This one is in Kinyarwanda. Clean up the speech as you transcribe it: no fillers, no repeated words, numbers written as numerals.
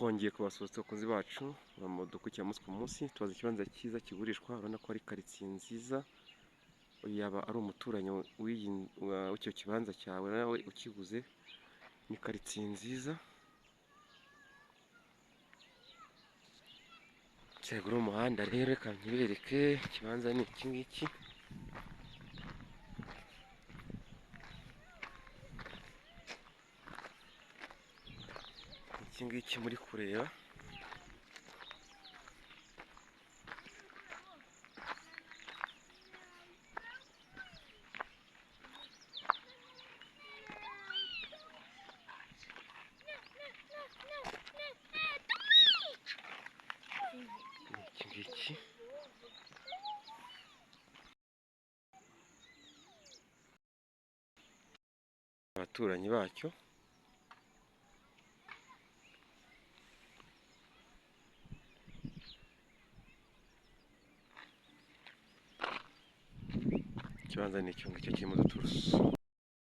twongeye kubasuhuza abakunzi bacu dukurikiye umunsi ku munsi. Tubaza ikibanza cyiza kigurishwa, urabona ko ari karitsiye nziza. Uyu yaba ari umuturanyi w'icyo kibanza cyawe, nawe ukiguze. Ni karitsiye nziza cyagura umuhanda. Rero reka nkibereke ikibanza ni iki ngiki. Iki ngiki muri kureba iki ngiki abaturanyi bacyo. Ikibanza ni icyo ngicyo kirimo uduturusu.